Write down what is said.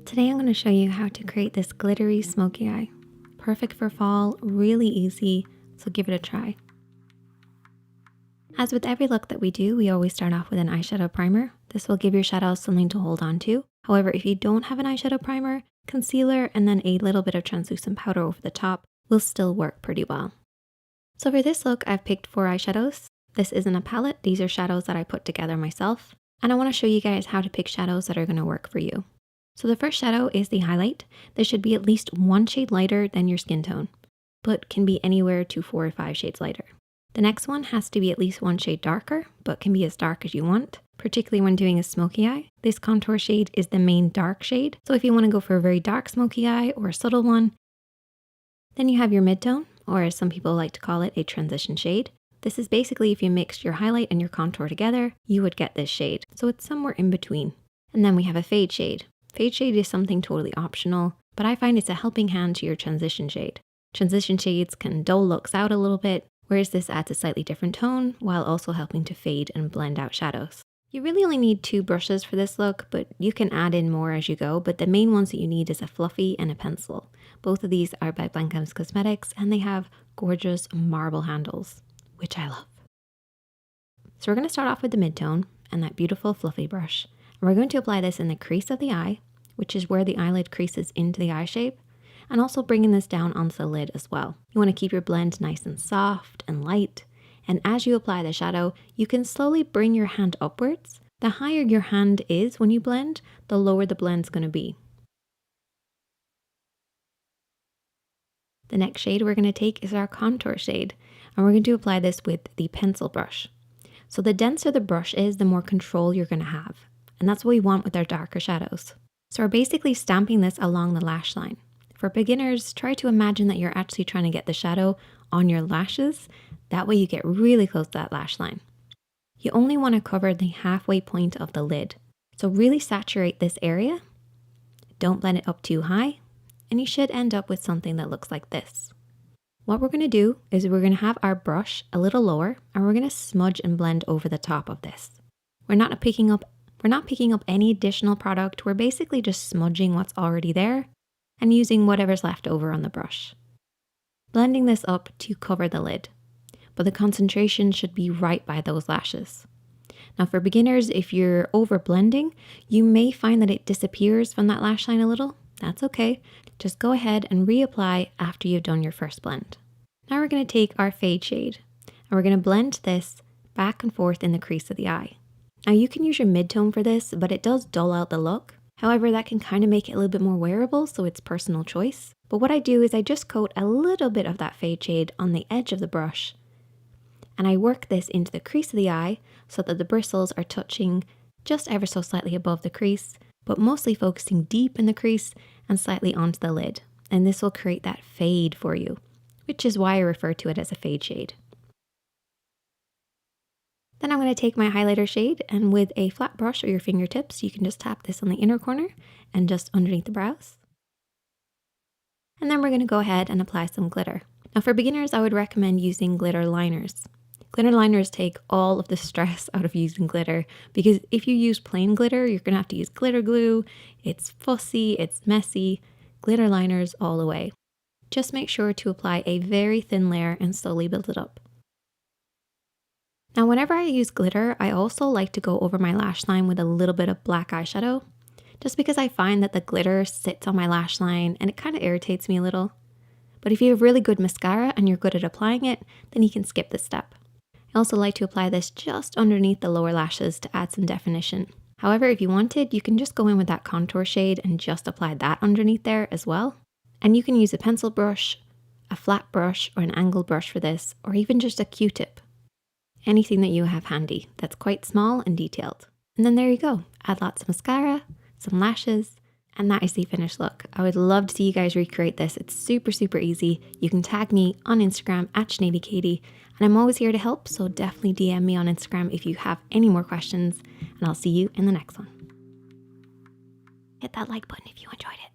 Today I'm going to show you how to create this glittery smoky eye. Perfect for fall, really easy, so give it a try. As with every look that we do, we always start off with an eyeshadow primer. This will give your shadows something to hold on to. However, if you don't have an eyeshadow primer, concealer and then a little bit of translucent powder over the top will still work pretty well. So for this look, I've picked 4 eyeshadows. This isn't a palette, these are shadows that I put together myself. And I want to show you guys how to pick shadows that are going to work for you. So the first shadow is the highlight. This should be at least 1 shade lighter than your skin tone, but can be anywhere to 4 or 5 shades lighter. The next one has to be at least 1 shade darker, but can be as dark as you want, particularly when doing a smoky eye. This contour shade is the main dark shade. So if you want to go for a very dark smoky eye or a subtle one, then you have your midtone, or as some people like to call it, a transition shade. This is basically if you mixed your highlight and your contour together, you would get this shade. So it's somewhere in between. And then we have a fade shade. Fade shade is something totally optional, but I find it's a helping hand to your transition shade. Transition shades can dull looks out a little bit, whereas this adds a slightly different tone while also helping to fade and blend out shadows. You really only need 2 brushes for this look, but you can add in more as you go, but the main ones that you need is a fluffy and a pencil. Both of these are by Blancams Cosmetics and they have gorgeous marble handles, which I love. So we're going to start off with the midtone and that beautiful fluffy brush. And we're going to apply this in the crease of the eye, which is where the eyelid creases into the eye shape, and also bringing this down onto the lid as well. You want to keep your blend nice and soft and light. And as you apply the shadow, you can slowly bring your hand upwards. The higher your hand is when you blend, the lower the blend's going to be. The next shade we're going to take is our contour shade, and we're going to apply this with the pencil brush. So the denser the brush is, the more control you're going to have. And that's what we want with our darker shadows. So we're basically stamping this along the lash line. For beginners, try to imagine that you're actually trying to get the shadow on your lashes. That way you get really close to that lash line. You only want to cover the halfway point of the lid. So really saturate this area. Don't blend it up too high. And you should end up with something that looks like this. What we're going to do is we're going to have our brush a little lower and we're going to smudge and blend over the top of this. We're not picking up any additional product. We're basically just smudging what's already there and using whatever's left over on the brush. Blending this up to cover the lid, but the concentration should be right by those lashes. Now for beginners, if you're over blending, you may find that it disappears from that lash line a little. That's okay. Just go ahead and reapply after you've done your first blend. Now we're going to take our fade shade and we're going to blend this back and forth in the crease of the eye. Now you can use your midtone for this, but it does dull out the look. However, that can kind of make it a little bit more wearable, so it's personal choice. But what I do is I just coat a little bit of that fade shade on the edge of the brush. And I work this into the crease of the eye so that the bristles are touching just ever so slightly above the crease, but mostly focusing deep in the crease and slightly onto the lid. And this will create that fade for you, which is why I refer to it as a fade shade. Then I'm going to take my highlighter shade and with a flat brush or your fingertips, you can just tap this on the inner corner and just underneath the brows. And then we're going to go ahead and apply some glitter. Now for beginners, I would recommend using glitter liners. Glitter liners take all of the stress out of using glitter because if you use plain glitter, you're going to have to use glitter glue. It's fussy, it's messy. Glitter liners all the way. Just make sure to apply a very thin layer and slowly build it up. Now, whenever I use glitter, I also like to go over my lash line with a little bit of black eyeshadow, just because I find that the glitter sits on my lash line and it kind of irritates me a little. But if you have really good mascara and you're good at applying it, then you can skip this step. I also like to apply this just underneath the lower lashes to add some definition. However, if you wanted, you can just go in with that contour shade and just apply that underneath there as well. And you can use a pencil brush, a flat brush, or an angled brush for this, or even just a Q-tip. Anything that you have handy that's quite small and detailed. And then there you go. Add lots of mascara, some lashes, and that is the finished look. I would love to see you guys recreate this. It's super, super easy. You can tag me on Instagram at SineadyKatie, and I'm always here to help, so definitely DM me on Instagram if you have any more questions, and I'll see you in the next one. Hit that like button if you enjoyed it.